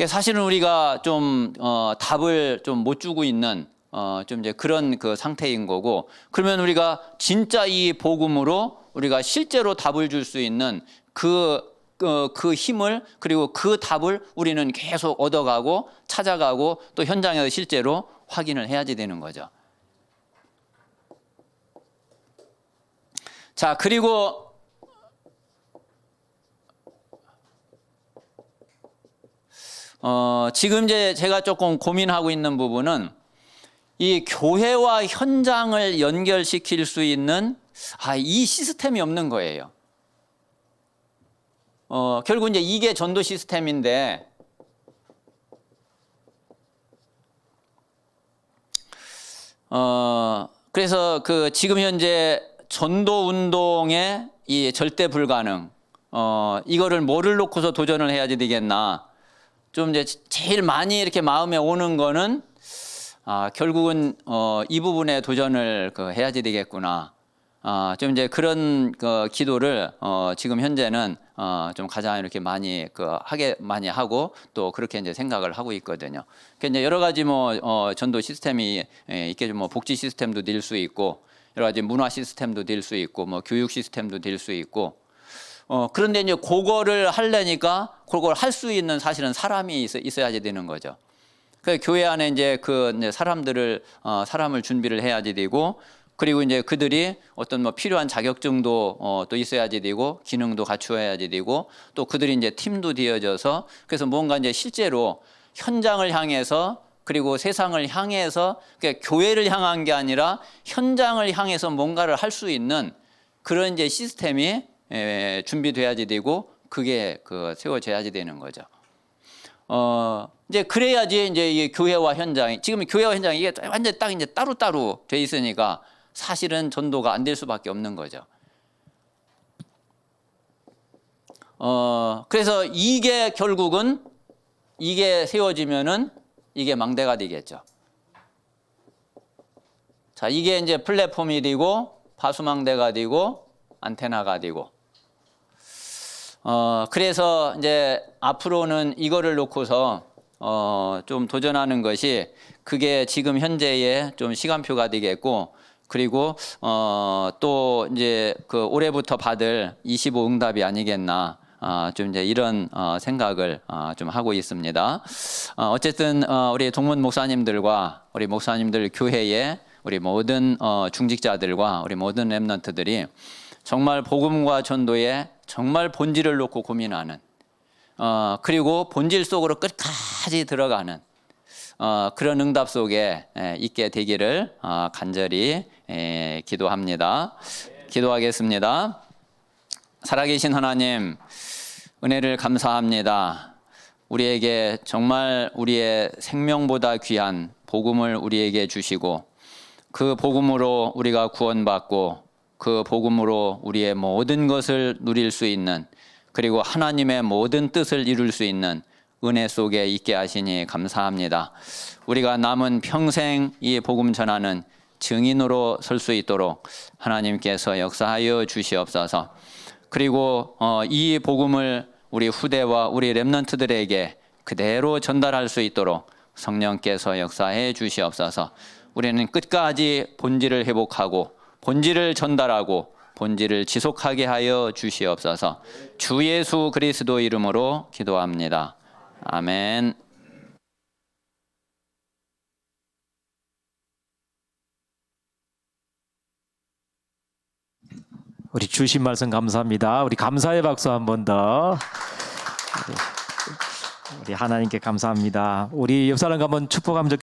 사실은 우리가 좀 답을 좀 못 주고 있는 좀 이제 그런 상태인 거고, 그러면 우리가 진짜 이 복음으로 우리가 실제로 답을 줄 수 있는 그 힘을 그리고 그 답을 우리는 계속 얻어가고 찾아가고 또 현장에서 실제로 확인을 해야지 되는 거죠. 자, 그리고 지금 이제 제가 조금 고민하고 있는 부분은 이 교회와 현장을 연결시킬 수 있는 이 시스템이 없는 거예요. 결국 이제 이게 전도 시스템인데 그래서 지금 현재 전도 운동의 이 절대 불가능 이거를 뭐를 놓고서 도전을 해야지 되겠나. 좀 이제 제일 많이 이렇게 마음에 오는 거는 결국은 이 부분에 도전을 해야지 되겠구나. 좀 이제 그런 기도를 지금 현재는 좀 가장 이렇게 많이 많이 하고 또 그렇게 이제 생각을 하고 있거든요. 그러니까 이제 여러 가지 전도 시스템이 있게 좀 복지 시스템도 될 수 있고 여러 가지 문화 시스템도 될 수 있고 교육 시스템도 될 수 있고 그런데 이제 그거를 하려니까 그걸 할 수 있는 사실은 사람이 있어야지 되는 거죠. 그 교회 안에 이제 사람을 준비를 해야지 되고 그리고 이제 그들이 어떤 필요한 자격증도 또 있어야지 되고 기능도 갖추어야지 되고 또 그들이 이제 팀도 되어져서 그래서 뭔가 이제 실제로 현장을 향해서 그리고 세상을 향해서 그러니까 교회를 향한 게 아니라 현장을 향해서 뭔가를 할 수 있는 그런 이제 시스템이 준비돼야지 되고 그게 세워져야지 되는 거죠. 이제 그래야지 이제 이 교회와 현장이 지금 교회와 현장이 이게 완전 딱 이제 따로따로 돼 있으니까 사실은 전도가 안 될 수밖에 없는 거죠. 그래서 이게 결국은 이게 세워지면은 이게 망대가 되겠죠. 자, 이게 이제 플랫폼이 되고 파수망대가 되고 안테나가 되고 그래서 이제 앞으로는 이거를 놓고서 좀 도전하는 것이 그게 지금 현재의 좀 시간표가 되겠고 그리고 또 이제 올해부터 받을 25 응답이 아니겠나 좀 이제 이런 생각을 좀 하고 있습니다. 어쨌든 우리 동문 목사님들과 우리 목사님들 교회의 우리 모든 중직자들과 우리 모든 렘넌트들이 정말 복음과 전도에 정말 본질을 놓고 고민하는 그리고 본질 속으로 끝까지 들어가는 그런 응답 속에 있게 되기를 간절히 기도합니다. 기도하겠습니다. 살아계신 하나님, 은혜를 감사합니다. 우리에게 정말 우리의 생명보다 귀한 복음을 우리에게 주시고 그 복음으로 우리가 구원받고 그 복음으로 우리의 모든 것을 누릴 수 있는 그리고 하나님의 모든 뜻을 이룰 수 있는 은혜 속에 있게 하시니 감사합니다. 우리가 남은 평생 이 복음 전하는 증인으로 설 수 있도록 하나님께서 역사하여 주시옵소서. 그리고 이 복음을 우리 후대와 우리 렘넌트들에게 그대로 전달할 수 있도록 성령께서 역사해 주시옵소서. 우리는 끝까지 본질을 회복하고 본질을 전달하고 본질을 지속하게 하여 주시옵소서. 주 예수 그리스도 이름으로 기도합니다. 아멘. 우리 주신 말씀 감사합니다. 우리 감사의 박수 한 번 더. 우리 하나님께 감사합니다. 우리 옆 사람과 한번 축복 한번